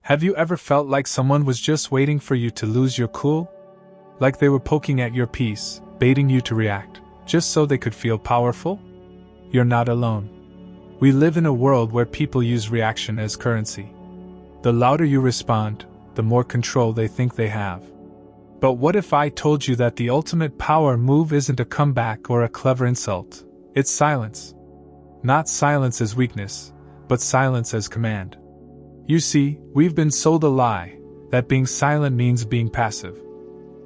Have you ever felt like someone was just waiting for you to lose your cool? Like they were poking at your peace, baiting you to react, just so they could feel powerful? You're not alone. We live in a world where people use reaction as currency. The louder you respond, the more control they think they have. But what if I told you that the ultimate power move isn't a comeback or a clever insult? It's silence. Not silence as weakness, but silence as command. You see, we've been sold a lie, that being silent means being passive.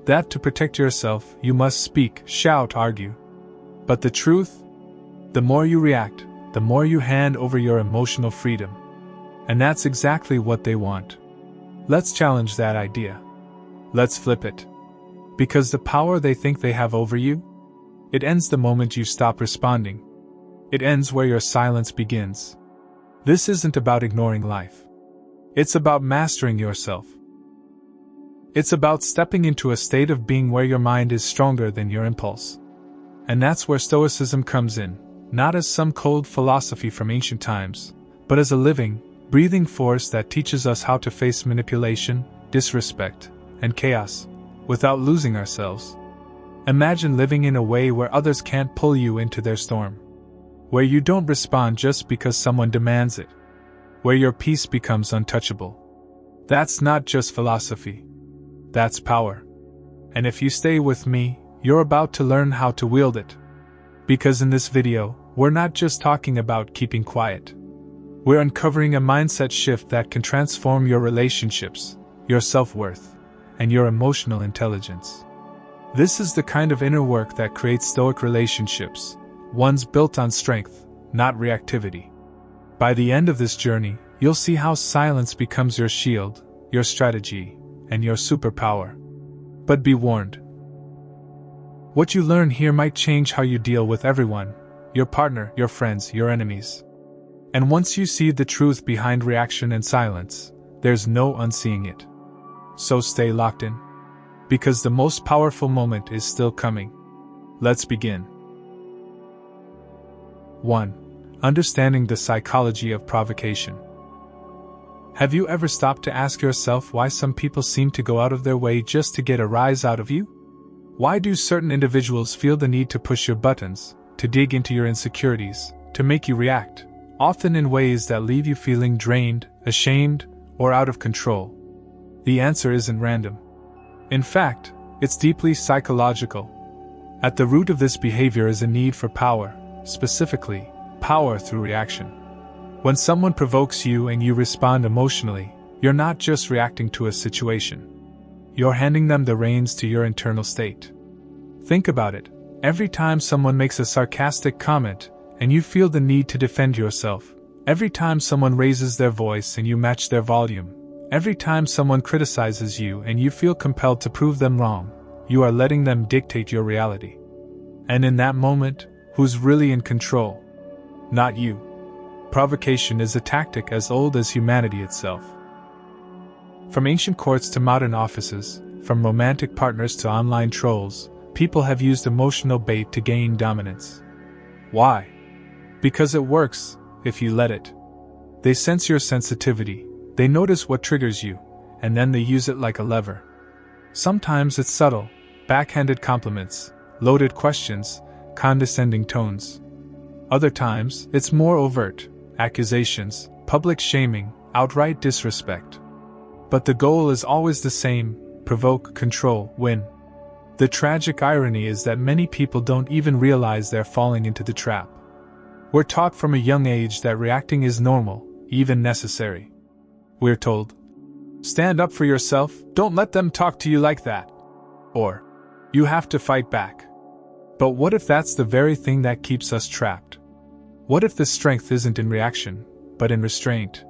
That to protect yourself, you must speak, shout, argue. But the truth? The more you react, the more you hand over your emotional freedom. And that's exactly what they want. Let's challenge that idea. Let's flip it. Because the power they think they have over you, it ends the moment you stop responding. It ends where your silence begins. This isn't about ignoring life. It's about mastering yourself. It's about stepping into a state of being where your mind is stronger than your impulse. And that's where Stoicism comes in, not as some cold philosophy from ancient times, but as a living, breathing force that teaches us how to face manipulation, disrespect, and chaos, without losing ourselves. Imagine living in a way where others can't pull you into their storm. Where you don't respond just because someone demands it. Where your peace becomes untouchable. That's not just philosophy. That's power. And if you stay with me, you're about to learn how to wield it. Because in this video, we're not just talking about keeping quiet. We're uncovering a mindset shift that can transform your relationships, your self-worth, and your emotional intelligence. This is the kind of inner work that creates Stoic relationships, ones built on strength, not reactivity. By the end of this journey, you'll see how silence becomes your shield, your strategy, and your superpower. But be warned. What you learn here might change how you deal with everyone, your partner, your friends, your enemies. And once you see the truth behind reaction and silence, there's no unseeing it. So stay locked in. Because the most powerful moment is still coming. Let's begin. 1. Understanding the psychology of provocation. Have you ever stopped to ask yourself why some people seem to go out of their way just to get a rise out of you? Why do certain individuals feel the need to push your buttons, to dig into your insecurities, to make you react, often in ways that leave you feeling drained, ashamed, or out of control? The answer isn't random. In fact, it's deeply psychological. At the root of this behavior is a need for power, specifically, power through reaction. When someone provokes you and you respond emotionally, you're not just reacting to a situation. You're handing them the reins to your internal state. Think about it. Every time someone makes a sarcastic comment, and you feel the need to defend yourself, every time someone raises their voice and you match their volume, every time someone criticizes you and you feel compelled to prove them wrong, you are letting them dictate your reality. And in that moment, who's really in control? Not you. Provocation is a tactic as old as humanity itself. From ancient courts to modern offices, from romantic partners to online trolls, people have used emotional bait to gain dominance. Why? Because it works, if you let it. They sense your sensitivity, they notice what triggers you, and then they use it like a lever. Sometimes it's subtle, backhanded compliments, loaded questions, condescending tones. Other times, it's more overt, accusations, public shaming, outright disrespect. But the goal is always the same: provoke, control, win. The tragic irony is that many people don't even realize they're falling into the trap. We're taught from a young age that reacting is normal, even necessary. We're told, stand up for yourself, don't let them talk to you like that. Or, you have to fight back. But what if that's the very thing that keeps us trapped? What if the strength isn't in reaction, but in restraint?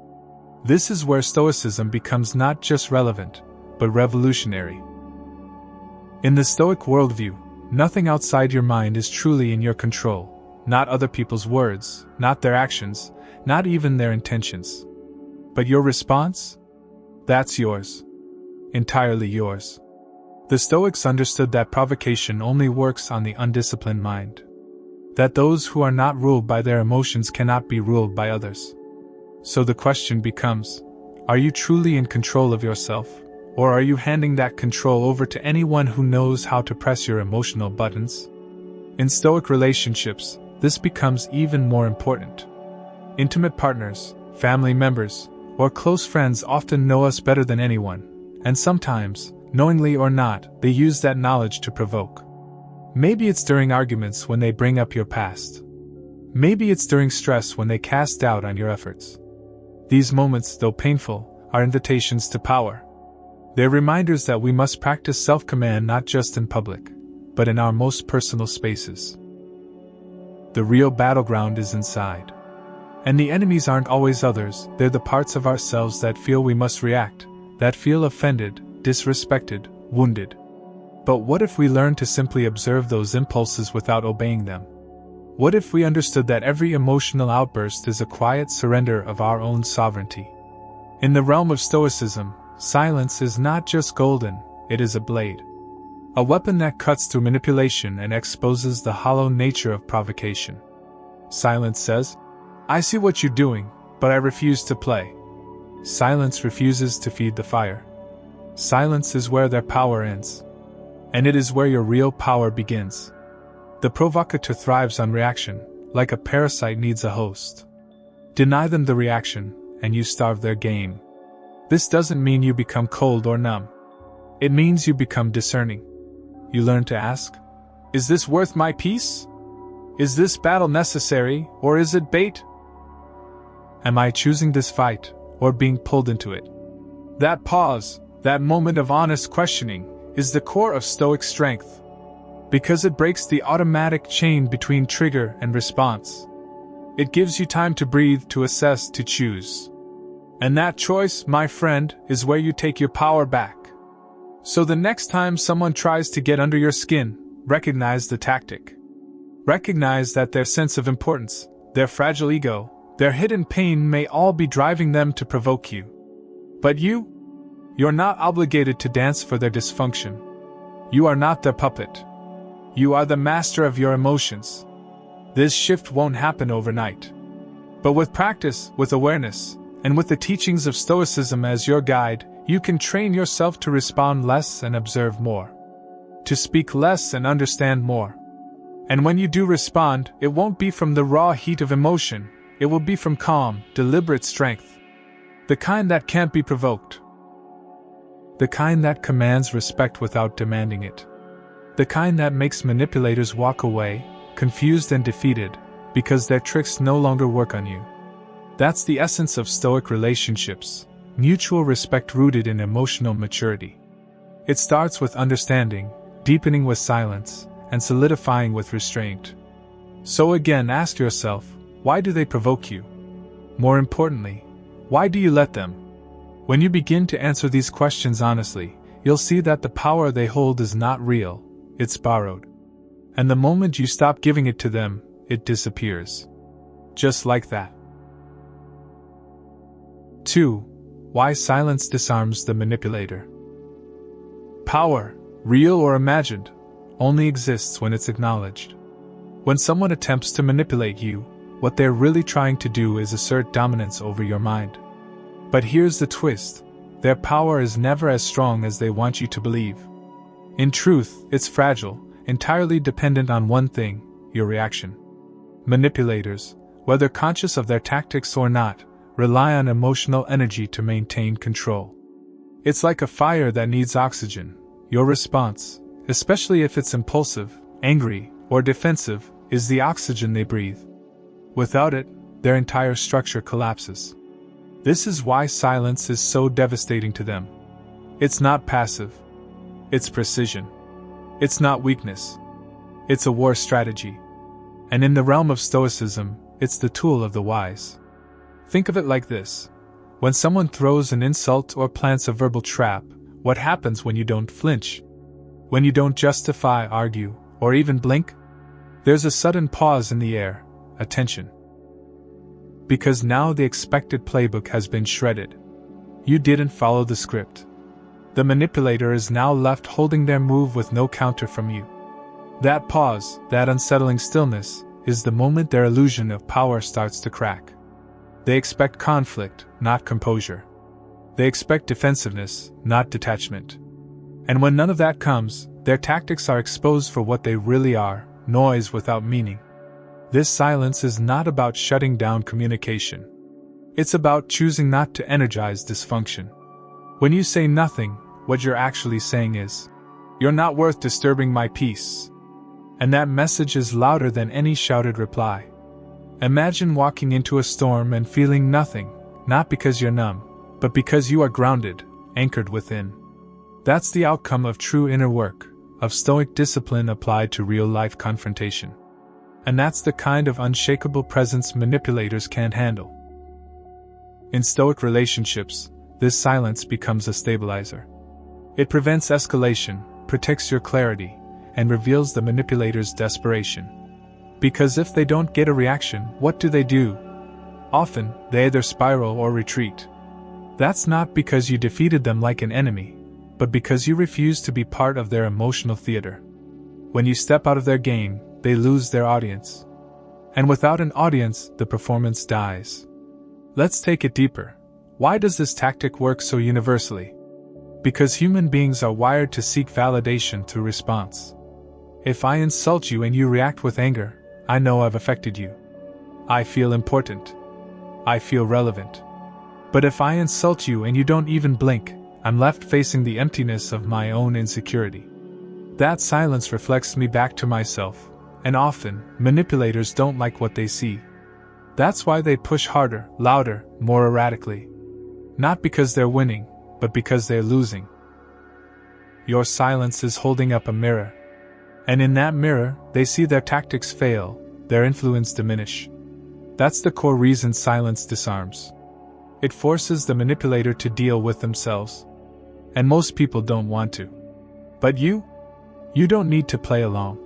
This is where Stoicism becomes not just relevant, but revolutionary. In the Stoic worldview, nothing outside your mind is truly in your control. Not other people's words, not their actions, not even their intentions. But your response? That's yours. Entirely yours. The Stoics understood that provocation only works on the undisciplined mind. That those who are not ruled by their emotions cannot be ruled by others. So the question becomes, Are you truly in control of yourself, or are you handing that control over to anyone who knows how to press your emotional buttons? In Stoic relationships, this becomes even more important. Intimate partners, family members, or close friends often know us better than anyone, and sometimes, knowingly or not, they use that knowledge to provoke. Maybe it's during arguments when they bring up your past. Maybe it's during stress when they cast doubt on your efforts. These moments, though painful, are invitations to power. They're reminders that we must practice self-command not just in public, but in our most personal spaces. The real battleground is inside. And the enemies aren't always others, they're the parts of ourselves that feel we must react, that feel offended, disrespected, wounded. But what if we learn to simply observe those impulses without obeying them? What if we understood that every emotional outburst is a quiet surrender of our own sovereignty? In the realm of Stoicism, silence is not just golden, it is a blade. A weapon that cuts through manipulation and exposes the hollow nature of provocation. Silence says, "I see what you're doing, but I refuse to play." Silence refuses to feed the fire. Silence is where their power ends. And it is where your real power begins. The provocateur thrives on reaction, like a parasite needs a host. Deny them the reaction, and you starve their game. This doesn't mean you become cold or numb. It means you become discerning. You learn to ask, is this worth my peace? Is this battle necessary, or is it bait? Am I choosing this fight, or being pulled into it? That pause, that moment of honest questioning, is the core of Stoic strength. Because it breaks the automatic chain between trigger and response. It gives you time to breathe, to assess, to choose. And that choice, my friend, is where you take your power back. So the next time someone tries to get under your skin, recognize the tactic. Recognize that their sense of importance, their fragile ego, their hidden pain may all be driving them to provoke you. But you're not obligated to dance for their dysfunction. You are not their puppet. You are the master of your emotions. This shift won't happen overnight. But with practice, with awareness, and with the teachings of Stoicism as your guide, you can train yourself to respond less and observe more. To speak less and understand more. And when you do respond, it won't be from the raw heat of emotion, it will be from calm, deliberate strength. The kind that can't be provoked. The kind that commands respect without demanding it. The kind that makes manipulators walk away, confused and defeated, because their tricks no longer work on you. That's the essence of Stoic relationships, mutual respect rooted in emotional maturity. It starts with understanding, deepening with silence, and solidifying with restraint. So again, ask yourself, why do they provoke you? More importantly, why do you let them? When you begin to answer these questions honestly, you'll see that the power they hold is not real. It's borrowed. And the moment you stop giving it to them, it disappears. Just like that. 2. Why silence disarms the manipulator. Power, real or imagined, only exists when it's acknowledged. When someone attempts to manipulate you, what they're really trying to do is assert dominance over your mind. But here's the twist: their power is never as strong as they want you to believe. In truth, it's fragile, entirely dependent on one thing: your reaction. Manipulators, whether conscious of their tactics or not, rely on emotional energy to maintain control. It's like a fire that needs oxygen. Your response, especially if it's impulsive, angry, or defensive, is the oxygen they breathe. Without it, their entire structure collapses. This is why silence is so devastating to them. It's not passive. It's precision. It's not weakness. It's a war strategy. And in the realm of Stoicism, it's the tool of the wise. Think of it like this. When someone throws an insult or plants a verbal trap, what happens when you don't flinch? When you don't justify, argue, or even blink? There's a sudden pause in the air, a tension. Because now the expected playbook has been shredded. You didn't follow the script. The manipulator is now left holding their move with no counter from you. That pause, that unsettling stillness, is the moment their illusion of power starts to crack. They expect conflict, not composure. They expect defensiveness, not detachment. And when none of that comes, their tactics are exposed for what they really are: noise without meaning. This silence is not about shutting down communication. It's about choosing not to energize dysfunction. When you say nothing, what you're actually saying is, "You're not worth disturbing my peace." And that message is louder than any shouted reply. Imagine walking into a storm and feeling nothing, not because you're numb, but because you are grounded, anchored within. That's the outcome of true inner work, of Stoic discipline applied to real-life confrontation. And that's the kind of unshakable presence manipulators can't handle. In Stoic relationships, this silence becomes a stabilizer. It prevents escalation, protects your clarity, and reveals the manipulator's desperation. Because if they don't get a reaction, what do? Often, they either spiral or retreat. That's not because you defeated them like an enemy, but because you refuse to be part of their emotional theater. When you step out of their game, they lose their audience. And without an audience, the performance dies. Let's take it deeper. Why does this tactic work so universally? Because human beings are wired to seek validation through response. If I insult you and you react with anger, I know I've affected you. I feel important. I feel relevant. But if I insult you and you don't even blink, I'm left facing the emptiness of my own insecurity. That silence reflects me back to myself, and often, manipulators don't like what they see. That's why they push harder, louder, more erratically. Not because they're winning, but because they're losing. Your silence is holding up a mirror. And in that mirror, they see their tactics fail, their influence diminish. That's the core reason silence disarms. It forces the manipulator to deal with themselves. And most people don't want to. But you don't need to play along.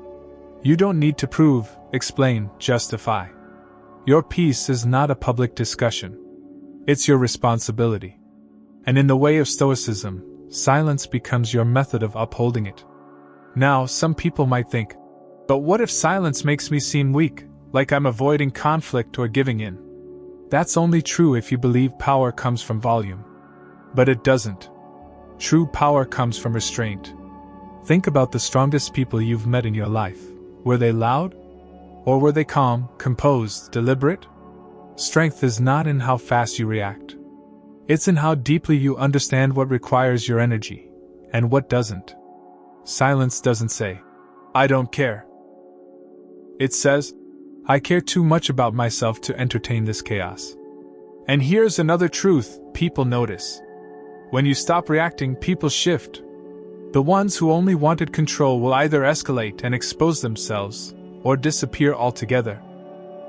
You don't need to prove, explain, justify. Your peace is not a public discussion. It's your responsibility. And in the way of Stoicism, silence becomes your method of upholding it. Now, some people might think, but what if silence makes me seem weak, like I'm avoiding conflict or giving in? That's only true if you believe power comes from volume. But it doesn't. True power comes from restraint. Think about the strongest people you've met in your life. Were they loud? Or were they calm, composed, deliberate? Strength is not in how fast you react. It's in how deeply you understand what requires your energy, and what doesn't. Silence doesn't say, "I don't care." It says, "I care too much about myself to entertain this chaos." And here's another truth people notice. When you stop reacting, people shift. The ones who only wanted control will either escalate and expose themselves, or disappear altogether.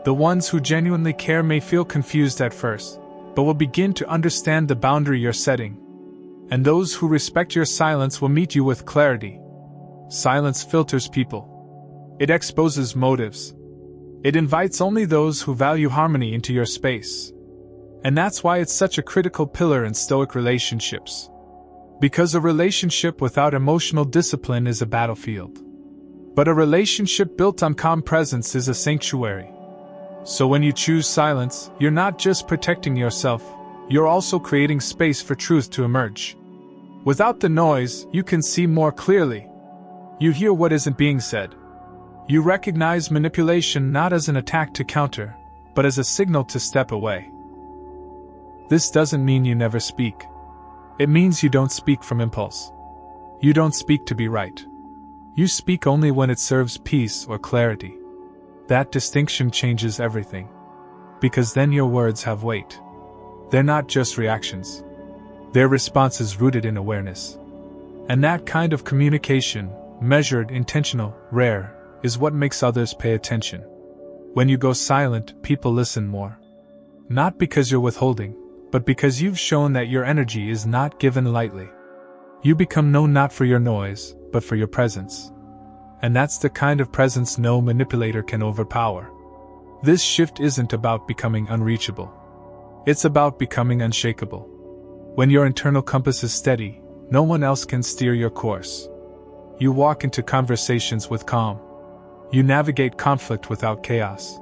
The ones who genuinely care may feel confused at first, but will begin to understand the boundary you're setting. And those who respect your silence will meet you with clarity. Silence filters people. It exposes motives. It invites only those who value harmony into your space. And that's why it's such a critical pillar in Stoic relationships. Because a relationship without emotional discipline is a battlefield. But a relationship built on calm presence is a sanctuary. So when you choose silence, you're not just protecting yourself, you're also creating space for truth to emerge. Without the noise, you can see more clearly. You hear what isn't being said. You recognize manipulation not as an attack to counter, but as a signal to step away. This doesn't mean you never speak. It means you don't speak from impulse. You don't speak to be right. You speak only when it serves peace or clarity. That distinction changes everything. Because then your words have weight. They're not just reactions. They're responses rooted in awareness. And that kind of communication, measured, intentional, rare, is what makes others pay attention. When you go silent, people listen more. Not because you're withholding, but because you've shown that your energy is not given lightly. You become known not for your noise, but for your presence. And that's the kind of presence no manipulator can overpower. This shift isn't about becoming unreachable. It's about becoming unshakable. When your internal compass is steady, no one else can steer your course. You walk into conversations with calm. You navigate conflict without chaos.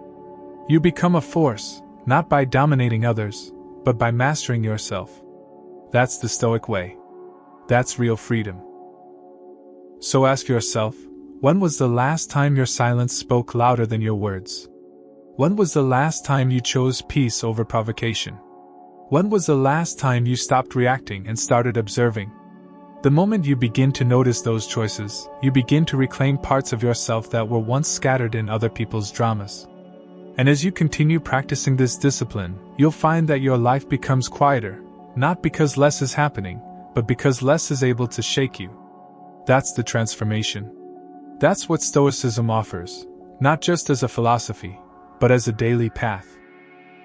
You become a force, not by dominating others, but by mastering yourself. That's the Stoic way. That's real freedom. So ask yourself, when was the last time your silence spoke louder than your words? When was the last time you chose peace over provocation? When was the last time you stopped reacting and started observing? The moment you begin to notice those choices, you begin to reclaim parts of yourself that were once scattered in other people's dramas. And as you continue practicing this discipline, you'll find that your life becomes quieter, not because less is happening, but because less is able to shake you. That's the transformation. That's what Stoicism offers, not just as a philosophy, but as a daily path.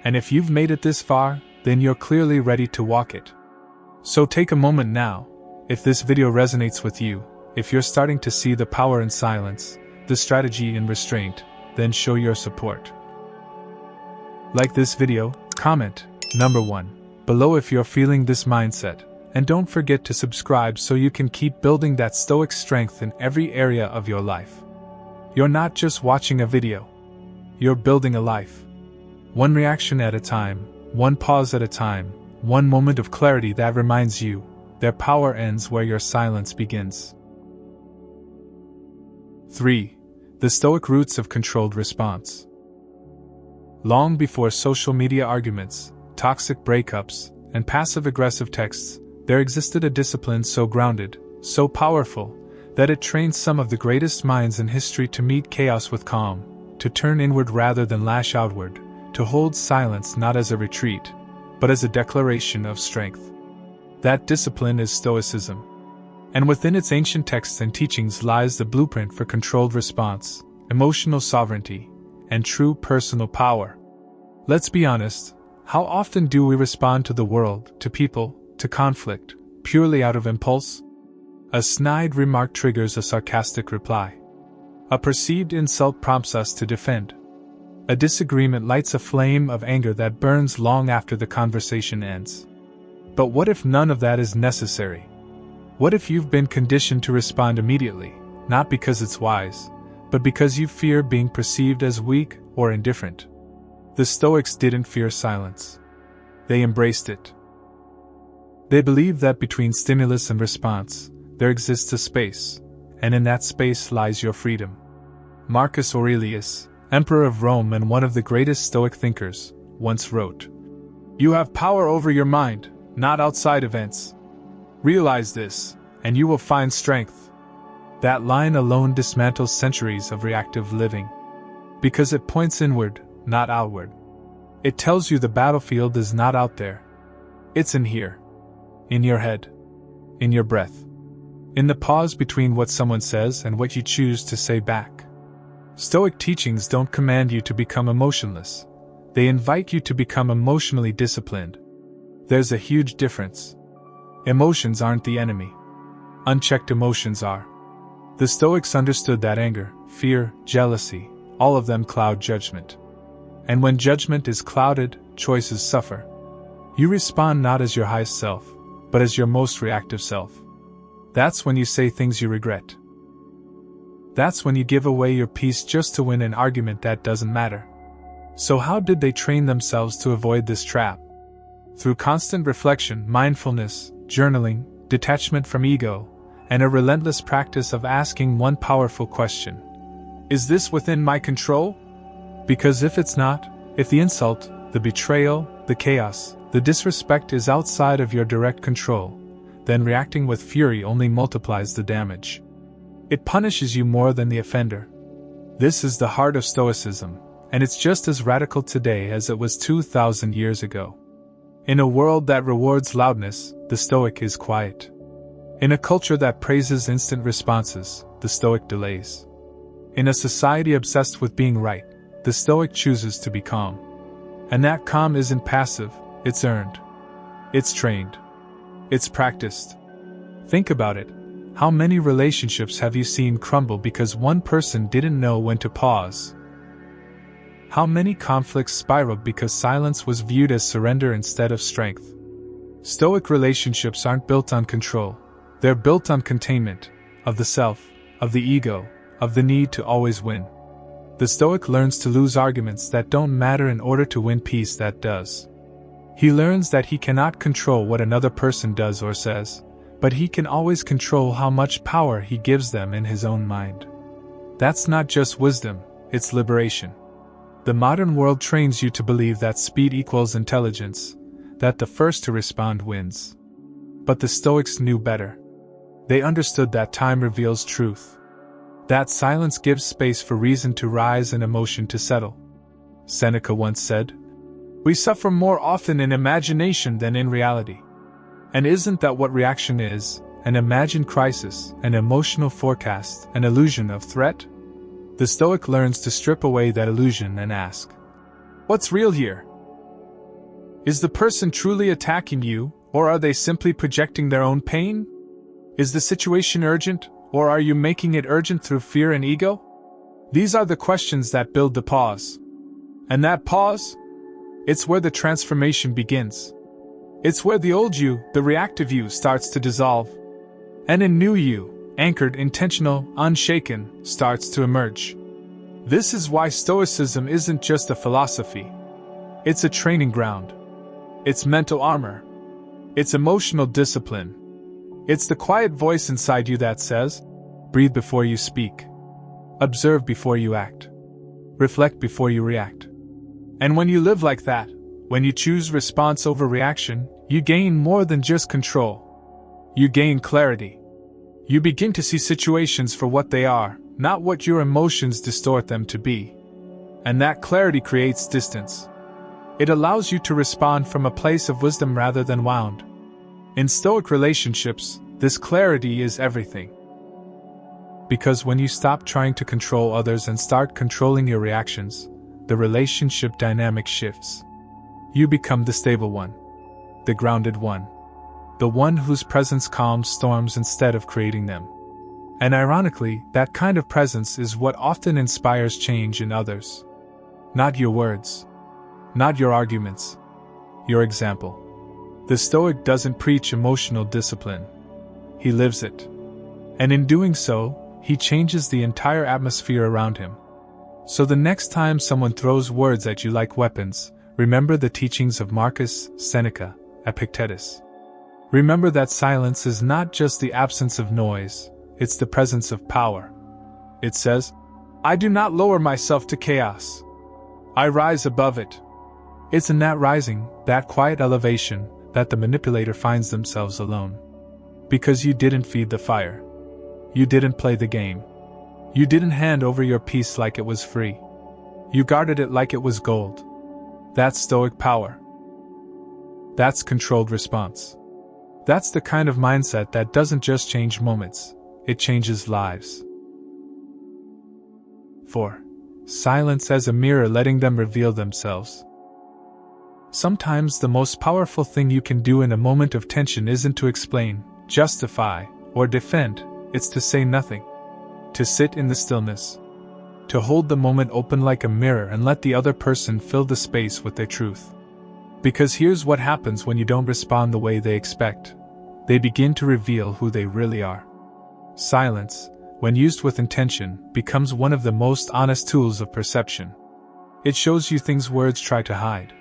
And if you've made it this far, then you're clearly ready to walk it. So take a moment now. If this video resonates with you, if you're starting to see the power in silence, the strategy in restraint, then show your support. Like this video, comment, number 1, below if you're feeling this mindset, and don't forget to subscribe so you can keep building that Stoic strength in every area of your life. You're not just watching a video. You're building a life. One reaction at a time, one pause at a time, one moment of clarity that reminds you, their power ends where your silence begins. 3. The Stoic roots of controlled response. Long before social media arguments, toxic breakups, and passive-aggressive texts, there existed a discipline so grounded, so powerful, that it trained some of the greatest minds in history to meet chaos with calm, to turn inward rather than lash outward, to hold silence not as a retreat, but as a declaration of strength. That discipline is Stoicism. And within its ancient texts and teachings lies the blueprint for controlled response, emotional sovereignty, and true personal power. Let's be honest, how often do we respond to the world, to people, to conflict, purely out of impulse? A snide remark triggers a sarcastic reply. A perceived insult prompts us to defend. A disagreement lights a flame of anger that burns long after the conversation ends. But what if none of that is necessary? What if you've been conditioned to respond immediately, not because it's wise, but because you fear being perceived as weak or indifferent? The Stoics didn't fear silence. They embraced it. They believed that between stimulus and response, there exists a space, and in that space lies your freedom. Marcus Aurelius, Emperor of Rome and one of the greatest Stoic thinkers, once wrote, "You have power over your mind, not outside events. Realize this, and you will find strength." That line alone dismantles centuries of reactive living. Because it points inward, not outward. It tells you the battlefield is not out there. It's in here. In your head. In your breath. In the pause between what someone says and what you choose to say back. Stoic teachings don't command you to become emotionless. They invite you to become emotionally disciplined. There's a huge difference. Emotions aren't the enemy. Unchecked emotions are. The Stoics understood that anger, fear, jealousy, all of them cloud judgment. And when judgment is clouded, choices suffer. You respond not as your highest self, but as your most reactive self. That's when you say things you regret. That's when you give away your peace just to win an argument that doesn't matter. So how did they train themselves to avoid this trap? Through constant reflection, mindfulness, journaling, detachment from ego, and a relentless practice of asking one powerful question. Is this within my control? Because if it's not, if the insult, the betrayal, the chaos, the disrespect is outside of your direct control, then reacting with fury only multiplies the damage. It punishes you more than the offender. This is the heart of Stoicism, and it's just as radical today as it was 2,000 years ago. In a world that rewards loudness, the Stoic is quiet. In a culture that praises instant responses, the Stoic delays. In a society obsessed with being right, the Stoic chooses to be calm. And that calm isn't passive, it's earned. It's trained. It's practiced. Think about it. How many relationships have you seen crumble because one person didn't know when to pause? How many conflicts spiraled because silence was viewed as surrender instead of strength? Stoic relationships aren't built on control. They're built on containment, of the self, of the ego, of the need to always win. The Stoic learns to lose arguments that don't matter in order to win peace that does. He learns that he cannot control what another person does or says, but he can always control how much power he gives them in his own mind. That's not just wisdom, it's liberation. The modern world trains you to believe that speed equals intelligence, that the first to respond wins. But the Stoics knew better. They understood that time reveals truth. That silence gives space for reason to rise and emotion to settle. Seneca once said, "We suffer more often in imagination than in reality." And isn't that what reaction is? An imagined crisis, an emotional forecast, an illusion of threat? The Stoic learns to strip away that illusion and ask, "What's real here? Is the person truly attacking you, or are they simply projecting their own pain? Is the situation urgent, or are you making it urgent through fear and ego?" These are the questions that build the pause. And that pause? It's where the transformation begins. It's where the old you, the reactive you, starts to dissolve. And a new you, anchored, intentional, unshaken, starts to emerge. This is why Stoicism isn't just a philosophy. It's a training ground. It's mental armor. It's emotional discipline. It's the quiet voice inside you that says, breathe before you speak. Observe before you act. Reflect before you react. And when you live like that, when you choose response over reaction, you gain more than just control. You gain clarity. You begin to see situations for what they are, not what your emotions distort them to be. And that clarity creates distance. It allows you to respond from a place of wisdom rather than wound. In Stoic relationships, this clarity is everything. Because when you stop trying to control others and start controlling your reactions, the relationship dynamic shifts. You become the stable one, the grounded one, the one whose presence calms storms instead of creating them. And ironically, that kind of presence is what often inspires change in others. Not your words, not your arguments, your example. The Stoic doesn't preach emotional discipline. He lives it. And in doing so, he changes the entire atmosphere around him. So the next time someone throws words at you like weapons, remember the teachings of Marcus, Seneca, Epictetus. Remember that silence is not just the absence of noise, it's the presence of power. It says, "I do not lower myself to chaos. I rise above it." It's in that rising, that quiet elevation, that the manipulator finds themselves alone. Because you didn't feed the fire. You didn't play the game. You didn't hand over your peace like it was free. You guarded it like it was gold. That's Stoic power. That's controlled response. That's the kind of mindset that doesn't just change moments, it changes lives. 4. Silence as a mirror, letting them reveal themselves. Sometimes the most powerful thing you can do in a moment of tension isn't to explain, justify, or defend, it's to say nothing. To sit in the stillness. To hold the moment open like a mirror and let the other person fill the space with their truth. Because here's what happens when you don't respond the way they expect. They begin to reveal who they really are. Silence, when used with intention, becomes one of the most honest tools of perception. It shows you things words try to hide.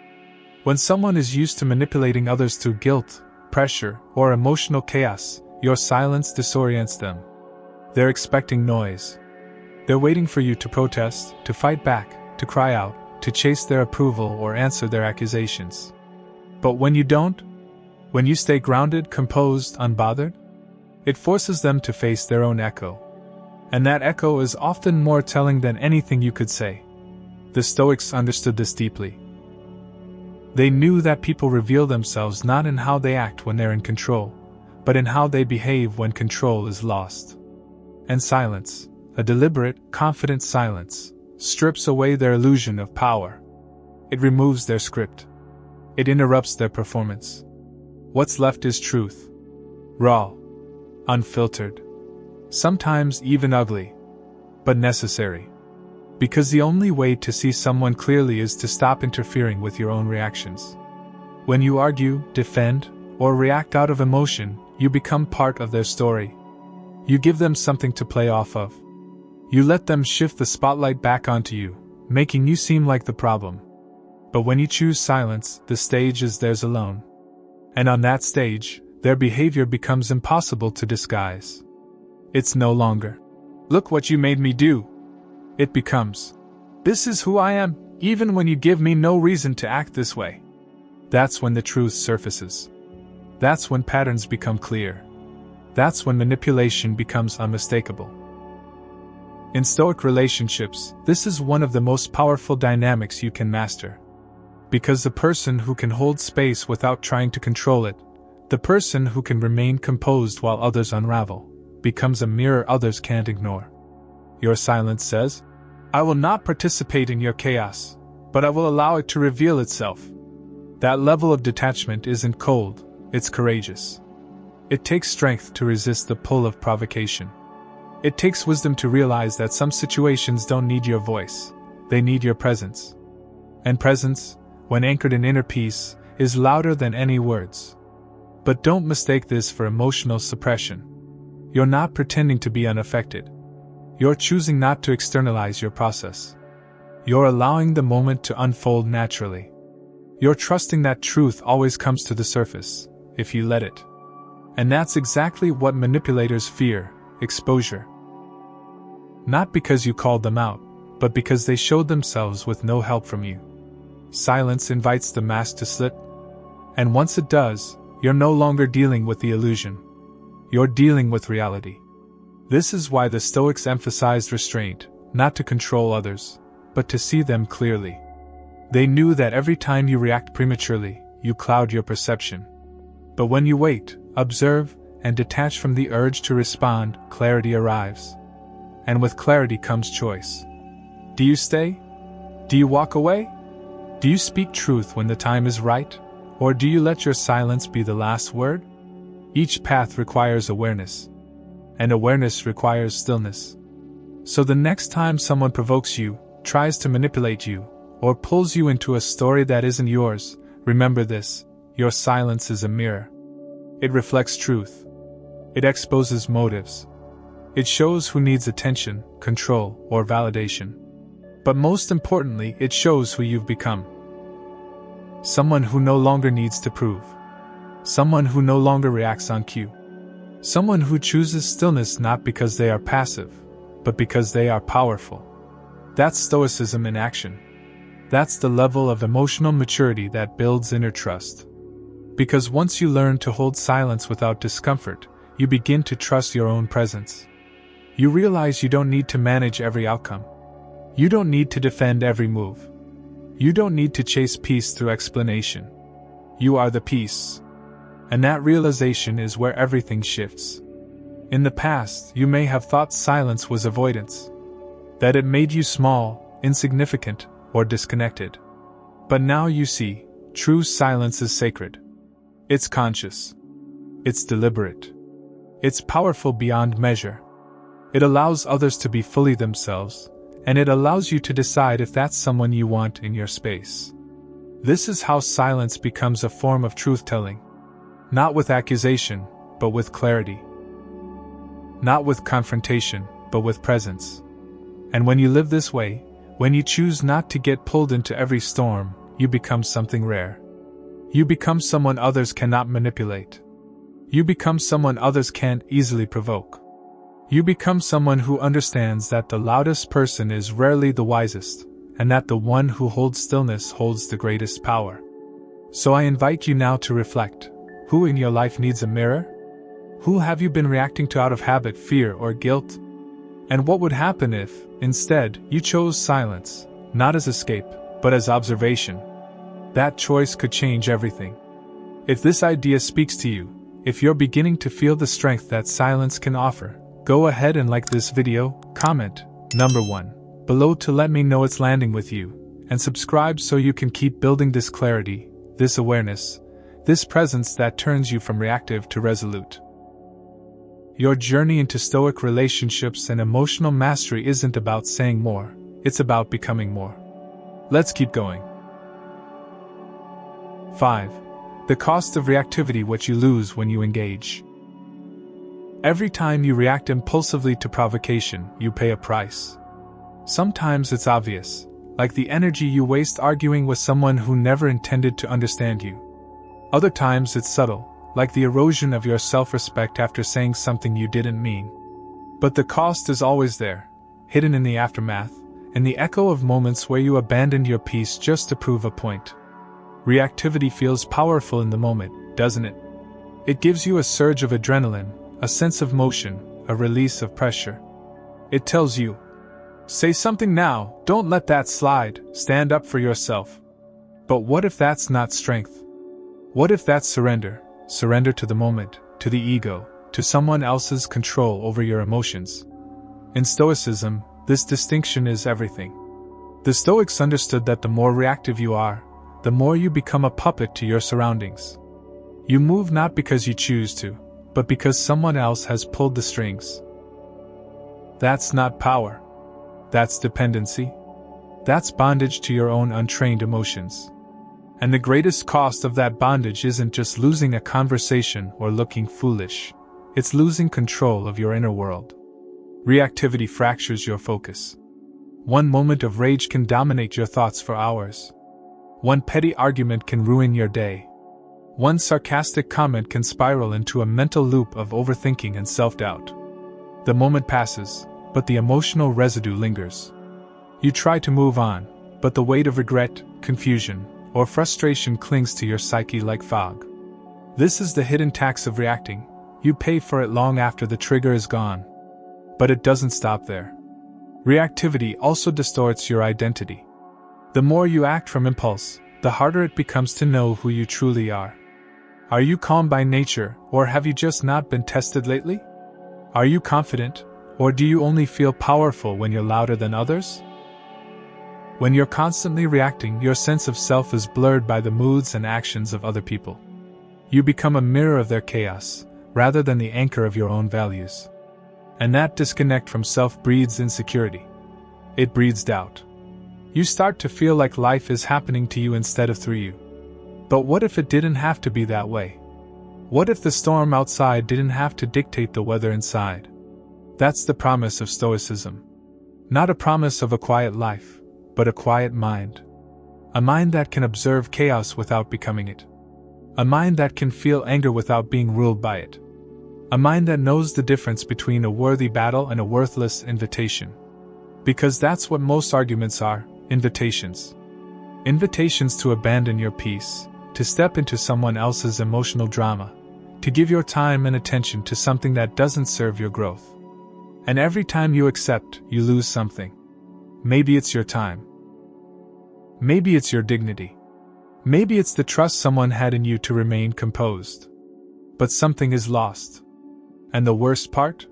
When someone is used to manipulating others through guilt, pressure, or emotional chaos, your silence disorients them. They're expecting noise. They're waiting for you to protest, to fight back, to cry out, to chase their approval or answer their accusations. But when you don't, when you stay grounded, composed, unbothered, it forces them to face their own echo. And that echo is often more telling than anything you could say. The Stoics understood this deeply. They knew that people reveal themselves not in how they act when they're in control, but in how they behave when control is lost. And silence, a deliberate, confident silence, strips away their illusion of power. It removes their script. It interrupts their performance. What's left is truth. Raw. Unfiltered. Sometimes even ugly. But necessary. Because the only way to see someone clearly is to stop interfering with your own reactions. When you argue, defend, or react out of emotion, you become part of their story. You give them something to play off of. You let them shift the spotlight back onto you, making you seem like the problem. But when you choose silence, the stage is theirs alone. And on that stage, their behavior becomes impossible to disguise. It's no longer, "Look what you made me do." It becomes, "This is who I am, even when you give me no reason to act this way." That's when the truth surfaces. That's when patterns become clear. That's when manipulation becomes unmistakable. In Stoic relationships, this is one of the most powerful dynamics you can master. Because the person who can hold space without trying to control it, the person who can remain composed while others unravel, becomes a mirror others can't ignore. Your silence says, "I will not participate in your chaos, but I will allow it to reveal itself." That level of detachment isn't cold, it's courageous. It takes strength to resist the pull of provocation. It takes wisdom to realize that some situations don't need your voice, they need your presence. And presence, when anchored in inner peace, is louder than any words. But don't mistake this for emotional suppression. You're not pretending to be unaffected. You're choosing not to externalize your process. You're allowing the moment to unfold naturally. You're trusting that truth always comes to the surface, if you let it. And that's exactly what manipulators fear: exposure. Not because you called them out, but because they showed themselves with no help from you. Silence invites the mask to slip. And once it does, you're no longer dealing with the illusion. You're dealing with reality. This is why the Stoics emphasized restraint, not to control others, but to see them clearly. They knew that every time you react prematurely, you cloud your perception. But when you wait, observe, and detach from the urge to respond, clarity arrives. And with clarity comes choice. Do you stay? Do you walk away? Do you speak truth when the time is right? Or do you let your silence be the last word? Each path requires awareness. And awareness requires stillness. So the next time someone provokes you, tries to manipulate you, or pulls you into a story that isn't yours, remember this: your silence is a mirror. It reflects truth. It exposes motives. It shows who needs attention, control, or validation. But most importantly, it shows who you've become. Someone who no longer needs to prove. Someone who no longer reacts on cue. Someone who chooses stillness not because they are passive, but because they are powerful. That's Stoicism in action. That's the level of emotional maturity that builds inner trust. Because once you learn to hold silence without discomfort, you begin to trust your own presence. You realize you don't need to manage every outcome. You don't need to defend every move. You don't need to chase peace through explanation. You are the peace. And that realization is where everything shifts. In the past, you may have thought silence was avoidance. That it made you small, insignificant, or disconnected. But now you see, true silence is sacred. It's conscious. It's deliberate. It's powerful beyond measure. It allows others to be fully themselves, and it allows you to decide if that's someone you want in your space. This is how silence becomes a form of truth-telling. Not with accusation, but with clarity. Not with confrontation, but with presence. And when you live this way, when you choose not to get pulled into every storm, you become something rare. You become someone others cannot manipulate. You become someone others can't easily provoke. You become someone who understands that the loudest person is rarely the wisest, and that the one who holds stillness holds the greatest power. So I invite you now to reflect. Who in your life needs a mirror? Who have you been reacting to out of habit, fear, or guilt? And what would happen if, instead, you chose silence, not as escape, but as observation? That choice could change everything. If this idea speaks to you, if you're beginning to feel the strength that silence can offer, go ahead and like this video, comment, number 1, below to let me know it's landing with you, and subscribe so you can keep building this clarity, this awareness, this presence that turns you from reactive to resolute. Your journey into Stoic relationships and emotional mastery isn't about saying more, it's about becoming more. Let's keep going. 5. The cost of reactivity: what you lose when you engage. Every time you react impulsively to provocation, you pay a price. Sometimes it's obvious, like the energy you waste arguing with someone who never intended to understand you. Other times it's subtle, like the erosion of your self-respect after saying something you didn't mean. But the cost is always there, hidden in the aftermath, in the echo of moments where you abandoned your peace just to prove a point. Reactivity feels powerful in the moment, doesn't it? It gives you a surge of adrenaline, a sense of motion, a release of pressure. It tells you, say something now, don't let that slide, stand up for yourself. But what if that's not strength? What if that's surrender? Surrender to the moment, to the ego, to someone else's control over your emotions. In Stoicism, this distinction is everything. The Stoics understood that the more reactive you are, the more you become a puppet to your surroundings. You move not because you choose to, but because someone else has pulled the strings. That's not power. That's dependency. That's bondage to your own untrained emotions. And the greatest cost of that bondage isn't just losing a conversation or looking foolish. It's losing control of your inner world. Reactivity fractures your focus. One moment of rage can dominate your thoughts for hours. One petty argument can ruin your day. One sarcastic comment can spiral into a mental loop of overthinking and self-doubt. The moment passes, but the emotional residue lingers. You try to move on, but the weight of regret, confusion, or frustration clings to your psyche like fog. This is the hidden tax of reacting. You pay for it long after the trigger is gone. But it doesn't stop there. Reactivity also distorts your identity. The more you act from impulse, the harder it becomes to know who you truly are. Are you calm by nature, or have you just not been tested lately? Are you confident, or do you only feel powerful when you're louder than others? When you're constantly reacting, your sense of self is blurred by the moods and actions of other people. You become a mirror of their chaos, rather than the anchor of your own values. And that disconnect from self breeds insecurity. It breeds doubt. You start to feel like life is happening to you instead of through you. But what if it didn't have to be that way? What if the storm outside didn't have to dictate the weather inside? That's the promise of Stoicism. Not a promise of a quiet life, but a quiet mind. A mind that can observe chaos without becoming it. A mind that can feel anger without being ruled by it. A mind that knows the difference between a worthy battle and a worthless invitation. Because that's what most arguments are, invitations. Invitations to abandon your peace, to step into someone else's emotional drama, to give your time and attention to something that doesn't serve your growth. And every time you accept, you lose something. Maybe it's your time. Maybe it's your dignity. Maybe it's the trust someone had in you to remain composed. But something is lost. And the worst part?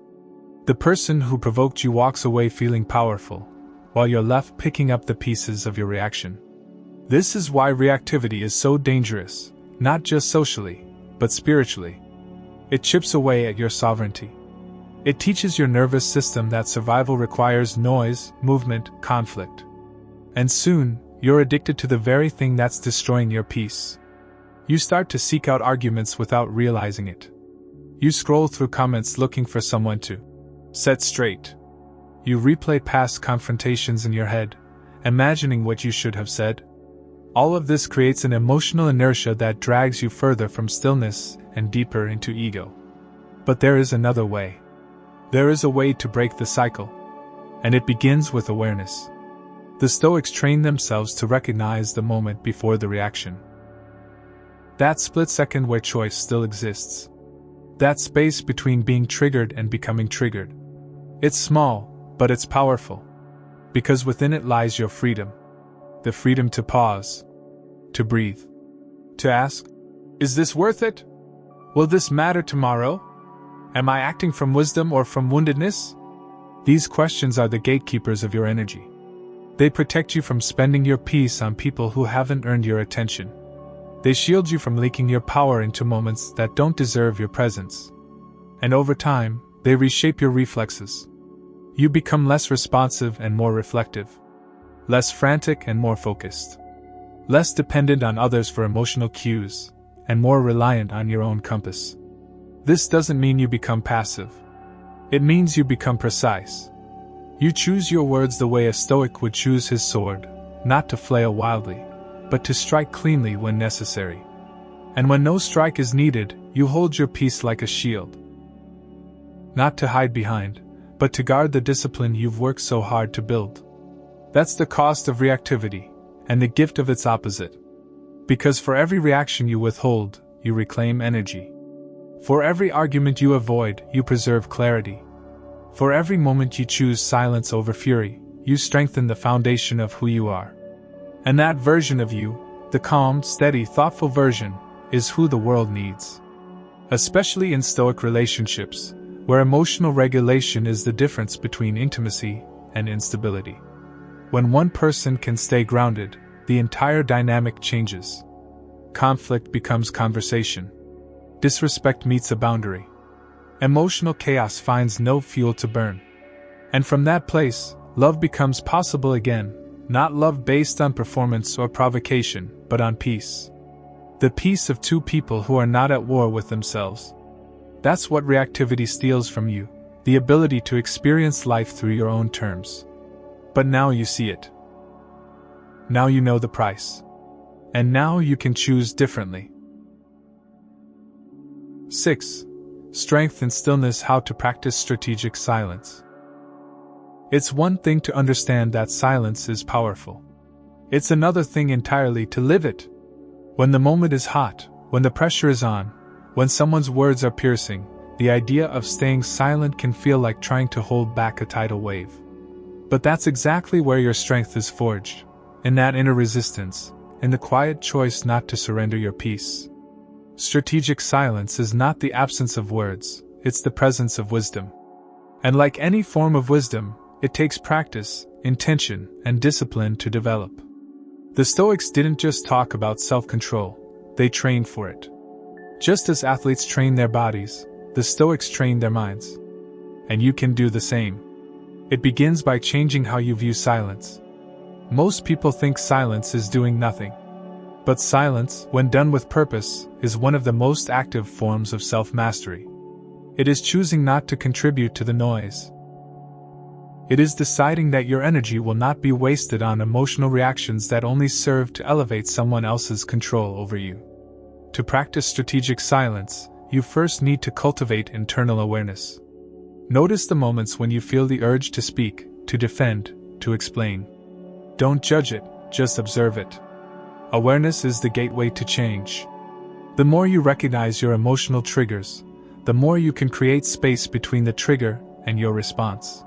The person who provoked you walks away feeling powerful, while you're left picking up the pieces of your reaction. This is why reactivity is so dangerous, not just socially, but spiritually. It chips away at your sovereignty. It teaches your nervous system that survival requires noise, movement, conflict. And soon, you're addicted to the very thing that's destroying your peace. You start to seek out arguments without realizing it. You scroll through comments looking for someone to set straight. You replay past confrontations in your head, imagining what you should have said. All of this creates an emotional inertia that drags you further from stillness and deeper into ego. But there is another way. There is a way to break the cycle. And it begins with awareness. The Stoics trained themselves to recognize the moment before the reaction. That split second where choice still exists. That space between being triggered and becoming triggered. It's small, but it's powerful. Because within it lies your freedom. The freedom to pause. To breathe. To ask, is this worth it? Will this matter tomorrow? Am I acting from wisdom or from woundedness? These questions are the gatekeepers of your energy. They protect you from spending your peace on people who haven't earned your attention. They shield you from leaking your power into moments that don't deserve your presence. And over time, they reshape your reflexes. You become less responsive and more reflective. Less frantic and more focused. Less dependent on others for emotional cues, and more reliant on your own compass. This doesn't mean you become passive. It means you become precise. You choose your words the way a Stoic would choose his sword, not to flail wildly, but to strike cleanly when necessary. And when no strike is needed, you hold your peace like a shield. Not to hide behind, but to guard the discipline you've worked so hard to build. That's the cost of reactivity, and the gift of its opposite. Because for every reaction you withhold, you reclaim energy. For every argument you avoid, you preserve clarity. For every moment you choose silence over fury, you strengthen the foundation of who you are. And that version of you, the calm, steady, thoughtful version, is who the world needs. Especially in Stoic relationships, where emotional regulation is the difference between intimacy and instability. When one person can stay grounded, the entire dynamic changes. Conflict becomes conversation. Disrespect meets a boundary. Emotional chaos finds no fuel to burn. And from that place, love becomes possible again, not love based on performance or provocation, but on peace. The peace of two people who are not at war with themselves. That's what reactivity steals from you, the ability to experience life through your own terms. But now you see it. Now you know the price. And now you can choose differently. 6. Strength and stillness. How to practice strategic silence. It's one thing to understand that silence is powerful. It's another thing entirely to live it. When the moment is hot, when the pressure is on, when someone's words are piercing, the idea of staying silent can feel like trying to hold back a tidal wave. But that's exactly where your strength is forged, in that inner resistance, in the quiet choice not to surrender your peace. Strategic silence is not the absence of words, it's the presence of wisdom. And like any form of wisdom, it takes practice, intention, and discipline to develop. The Stoics didn't just talk about self-control, they trained for it. Just as athletes train their bodies, the Stoics trained their minds. And you can do the same. It begins by changing how you view silence. Most people think silence is doing nothing. But silence, when done with purpose, is one of the most active forms of self-mastery. It is choosing not to contribute to the noise. It is deciding that your energy will not be wasted on emotional reactions that only serve to elevate someone else's control over you. To practice strategic silence, you first need to cultivate internal awareness. Notice the moments when you feel the urge to speak, to defend, to explain. Don't judge it, just observe it. Awareness is the gateway to change. The more you recognize your emotional triggers, the more you can create space between the trigger and your response.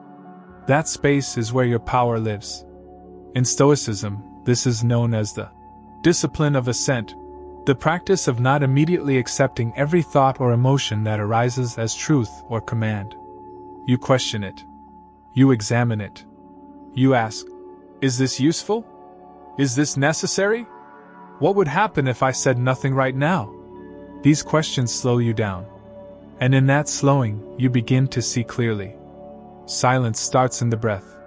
That space is where your power lives. In Stoicism, this is known as the discipline of assent, the practice of not immediately accepting every thought or emotion that arises as truth or command. You question it. You examine it. You ask, is this useful? Is this necessary? What would happen if I said nothing right now? These questions slow you down. And in that slowing, you begin to see clearly. Silence starts in the breath.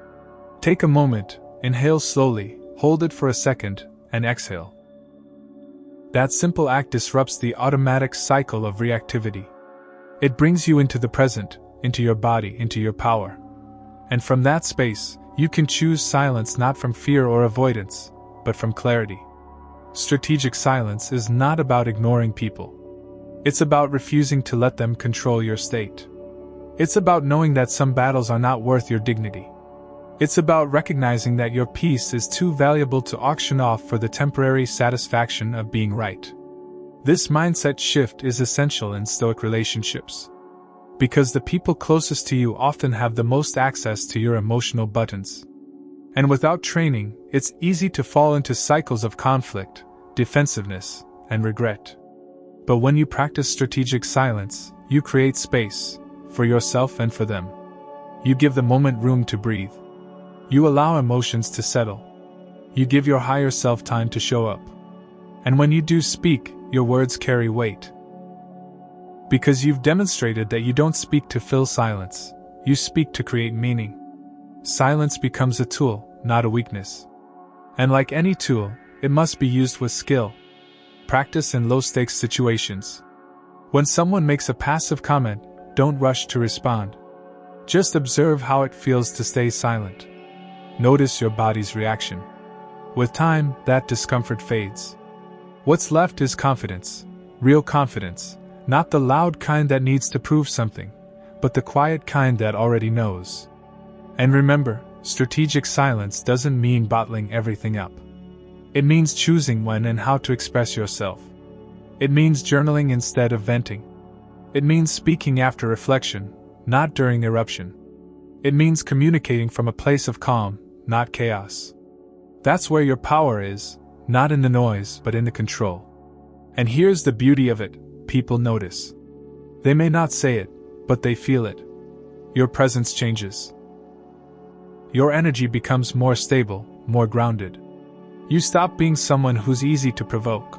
Take a moment, inhale slowly, hold it for a second, and exhale. That simple act disrupts the automatic cycle of reactivity. It brings you into the present, into your body, into your power. And from that space, you can choose silence not from fear or avoidance, but from clarity. Strategic silence is not about ignoring people. It's about refusing to let them control your state. It's about knowing that some battles are not worth your dignity. It's about recognizing that your peace is too valuable to auction off for the temporary satisfaction of being right. This mindset shift is essential in Stoic relationships. Because the people closest to you often have the most access to your emotional buttons. And without training, it's easy to fall into cycles of conflict, defensiveness, and regret. But when you practice strategic silence, you create space, for yourself and for them. You give the moment room to breathe. You allow emotions to settle. You give your higher self time to show up. And when you do speak, your words carry weight. Because you've demonstrated that you don't speak to fill silence, you speak to create meaning. Silence becomes a tool, not a weakness. And like any tool, it must be used with skill. Practice in low-stakes situations. When someone makes a passive comment, don't rush to respond. Just observe how it feels to stay silent. Notice your body's reaction. With time, that discomfort fades. What's left is confidence, real confidence, not the loud kind that needs to prove something, but the quiet kind that already knows. And remember, strategic silence doesn't mean bottling everything up. It means choosing when and how to express yourself. It means journaling instead of venting. It means speaking after reflection, not during eruption. It means communicating from a place of calm, not chaos. That's where your power is, not in the noise but in the control. And here's the beauty of it, people notice. They may not say it, but they feel it. Your presence changes. Your energy becomes more stable, more grounded. You stop being someone who's easy to provoke.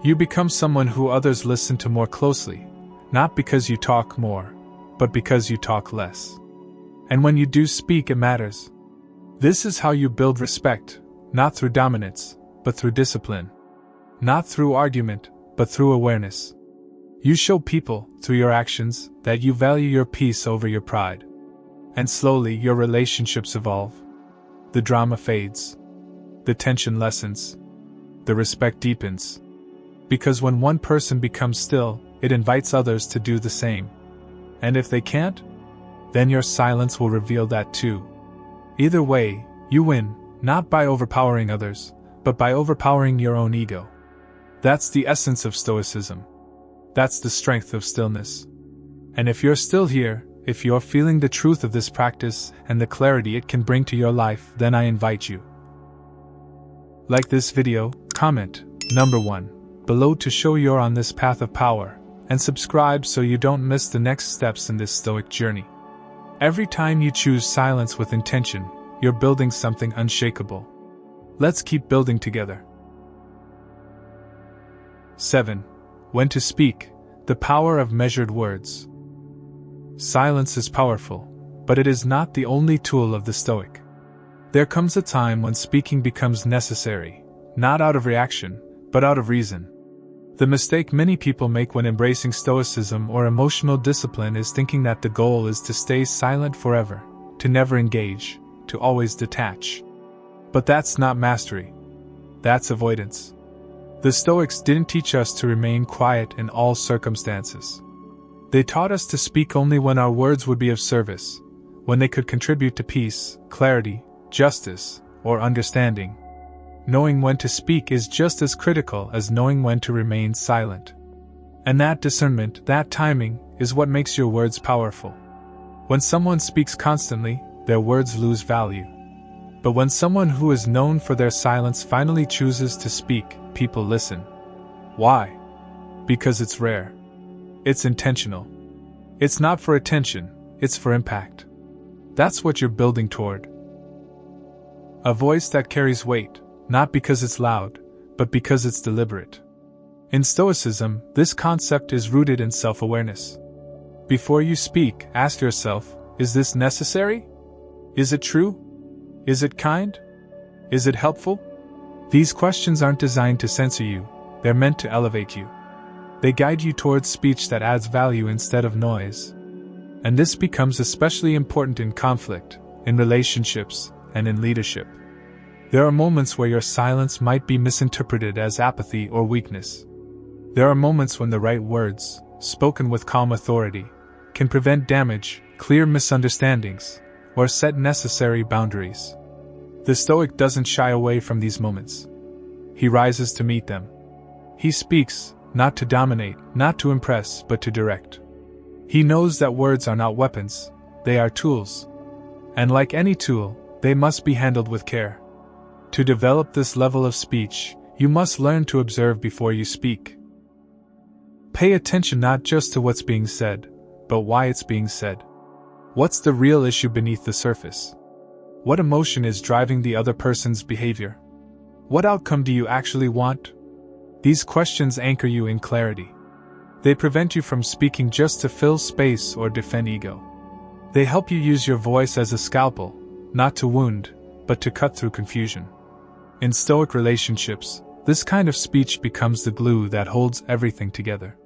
You become someone who others listen to more closely, not because you talk more, but because you talk less. And when you do speak, it matters. This is how you build respect, not through dominance, but through discipline. Not through argument, but through awareness. You show people, through your actions, that you value your peace over your pride. And slowly your relationships evolve. The drama fades. The tension lessens. The respect deepens. Because when one person becomes still, it invites others to do the same. And if they can't, then your silence will reveal that too. Either way, you win, not by overpowering others, but by overpowering your own ego. That's the essence of Stoicism. That's the strength of stillness. And if you're still here, if you're feeling the truth of this practice and the clarity it can bring to your life, then I invite you. Like this video, comment, number 1, below to show you're on this path of power, and subscribe so you don't miss the next steps in this Stoic journey. Every time you choose silence with intention, you're building something unshakable. Let's keep building together. 7. When to speak, the power of measured words. Silence is powerful, but it is not the only tool of the Stoic. There comes a time when speaking becomes necessary, not out of reaction, but out of reason. The mistake many people make when embracing Stoicism or emotional discipline is thinking that the goal is to stay silent forever, to never engage, to always detach. But that's not mastery. That's avoidance. The Stoics didn't teach us to remain quiet in all circumstances. They taught us to speak only when our words would be of service, when they could contribute to peace, clarity, justice, or understanding. Knowing when to speak is just as critical as knowing when to remain silent. And that discernment, that timing, is what makes your words powerful. When someone speaks constantly, their words lose value. But when someone who is known for their silence finally chooses to speak, people listen. Why? Because it's rare. It's intentional. It's not for attention, it's for impact. That's what you're building toward. A voice that carries weight, not because it's loud, but because it's deliberate. In Stoicism, this concept is rooted in self-awareness. Before you speak, ask yourself, is this necessary? Is it true? Is it kind? Is it helpful? These questions aren't designed to censor you, they're meant to elevate you. They guide you towards speech that adds value instead of noise. And this becomes especially important in conflict, in relationships, and in leadership. There are moments where your silence might be misinterpreted as apathy or weakness. There are moments when the right words, spoken with calm authority, can prevent damage, clear misunderstandings, or set necessary boundaries. The Stoic doesn't shy away from these moments. He rises to meet them. He speaks, not to dominate, not to impress, but to direct. He knows that words are not weapons, they are tools. And like any tool, they must be handled with care. To develop this level of speech, you must learn to observe before you speak. Pay attention not just to what's being said, but why it's being said. What's the real issue beneath the surface? What emotion is driving the other person's behavior? What outcome do you actually want? These questions anchor you in clarity. They prevent you from speaking just to fill space or defend ego. They help you use your voice as a scalpel, not to wound, but to cut through confusion. In Stoic relationships, this kind of speech becomes the glue that holds everything together.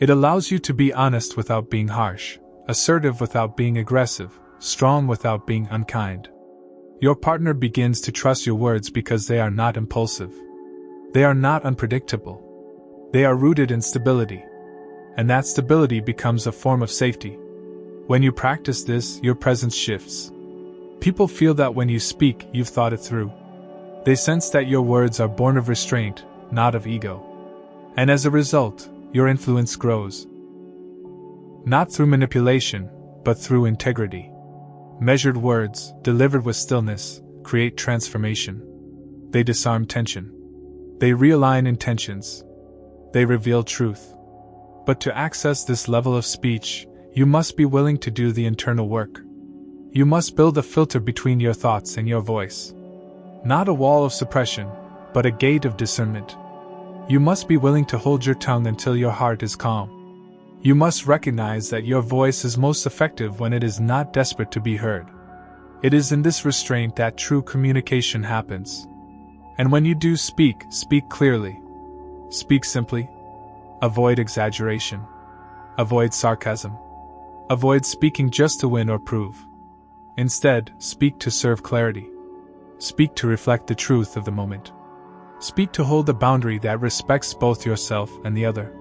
It allows you to be honest without being harsh, assertive without being aggressive, strong without being unkind. Your partner begins to trust your words because they are not impulsive. They are not unpredictable. They are rooted in stability. And that stability becomes a form of safety. When you practice this, your presence shifts. People feel that when you speak, you've thought it through. They sense that your words are born of restraint, not of ego. And as a result, your influence grows. Not through manipulation, but through integrity. Measured words, delivered with stillness, create transformation. They disarm tension. They realign intentions. They reveal truth. But to access this level of speech, you must be willing to do the internal work. You must build a filter between your thoughts and your voice. Not a wall of suppression, but a gate of discernment. You must be willing to hold your tongue until your heart is calm. You must recognize that your voice is most effective when it is not desperate to be heard. It is in this restraint that true communication happens. And when you do speak, speak clearly. Speak simply. Avoid exaggeration. Avoid sarcasm. Avoid speaking just to win or prove. Instead, speak to serve clarity. Speak to reflect the truth of the moment. Speak to hold a boundary that respects both yourself and the other.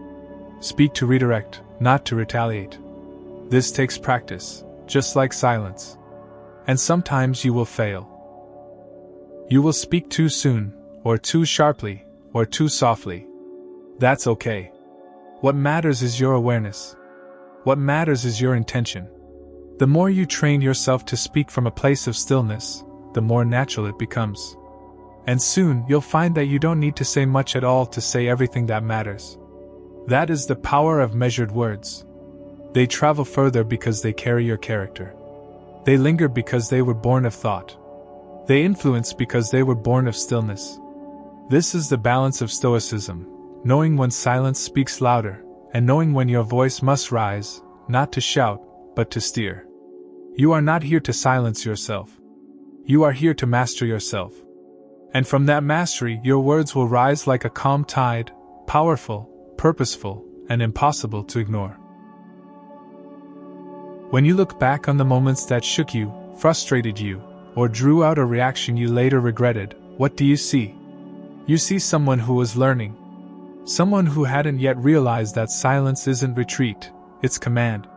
Speak to redirect, not to retaliate. This takes practice, just like silence. And sometimes you will fail. You will speak too soon, or too sharply, or too softly. That's okay. What matters is your awareness. What matters is your intention. The more you train yourself to speak from a place of stillness, the more natural it becomes. And soon you'll find that you don't need to say much at all to say everything that matters. That is the power of measured words. They travel further because they carry your character. They linger because they were born of thought. They influence because they were born of stillness. This is the balance of Stoicism, knowing when silence speaks louder, and knowing when your voice must rise, not to shout, but to steer. You are not here to silence yourself. You are here to master yourself. And from that mastery, your words will rise like a calm tide, powerful, purposeful, and impossible to ignore. When you look back on the moments that shook you, frustrated you, or drew out a reaction you later regretted, what do you see? You see someone who was learning. Someone who hadn't yet realized that silence isn't retreat, it's command.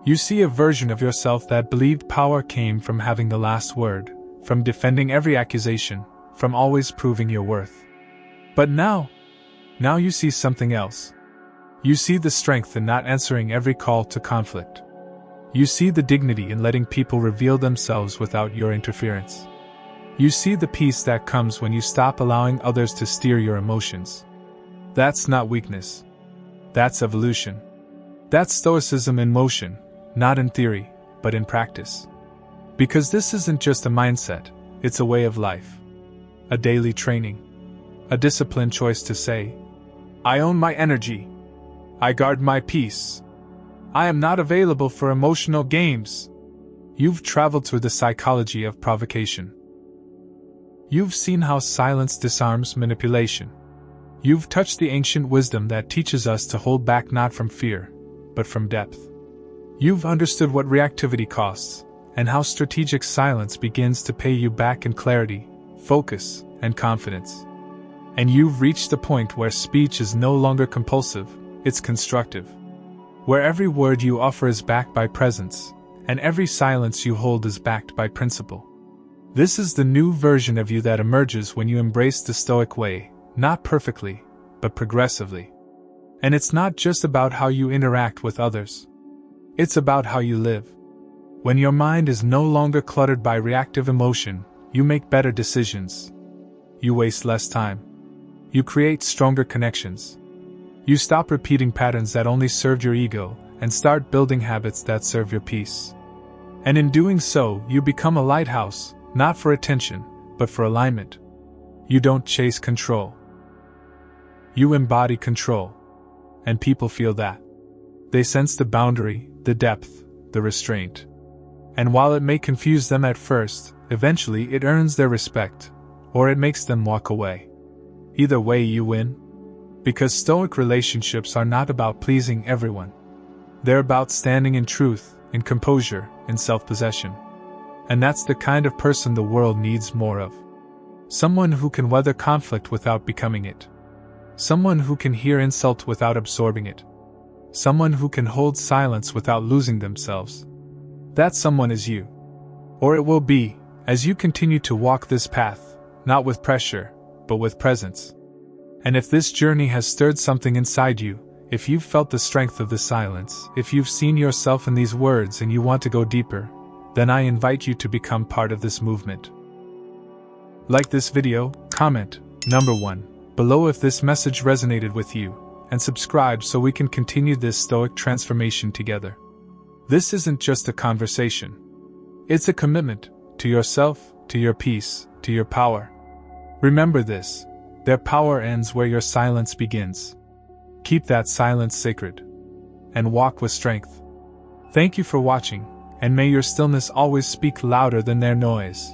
You see a version of yourself that believed power came from having the last word, from defending every accusation, from always proving your worth. But now you see something else. You see the strength in not answering every call to conflict. You see the dignity in letting people reveal themselves without your interference. You see the peace that comes when you stop allowing others to steer your emotions. That's not weakness. That's evolution. That's Stoicism in motion, not in theory, but in practice. Because this isn't just a mindset, it's a way of life. A daily training. A disciplined choice to say, I own my energy. I guard my peace. I am not available for emotional games. You've traveled through the psychology of provocation. You've seen how silence disarms manipulation. You've touched the ancient wisdom that teaches us to hold back not from fear, but from depth. You've understood what reactivity costs, and how strategic silence begins to pay you back in clarity, focus, and confidence. And you've reached the point where speech is no longer compulsive, it's constructive. Where every word you offer is backed by presence, and every silence you hold is backed by principle. This is the new version of you that emerges when you embrace the Stoic way, not perfectly, but progressively. And it's not just about how you interact with others. It's about how you live. When your mind is no longer cluttered by reactive emotion, you make better decisions. You waste less time. You create stronger connections. You stop repeating patterns that only served your ego and start building habits that serve your peace. And in doing so, you become a lighthouse, not for attention, but for alignment. You don't chase control. You embody control. And people feel that. They sense the boundary, the depth, the restraint. And while it may confuse them at first, eventually it earns their respect, or it makes them walk away. Either way you win. Because Stoic relationships are not about pleasing everyone. They're about standing in truth, in composure, in self-possession. And that's the kind of person the world needs more of. Someone who can weather conflict without becoming it. Someone who can hear insult without absorbing it. Someone who can hold silence without losing themselves. That someone is you. Or it will be, as you continue to walk this path, not with pressure, but with presence. And if this journey has stirred something inside you, if you've felt the strength of the silence, if you've seen yourself in these words and you want to go deeper, then I invite you to become part of this movement. Like this video, comment, number 1, below if this message resonated with you, and subscribe so we can continue this Stoic transformation together. This isn't just a conversation. It's a commitment to yourself, to your peace, to your power. Remember this, their power ends where your silence begins. Keep that silence sacred. And walk with strength. Thank you for watching, and may your stillness always speak louder than their noise.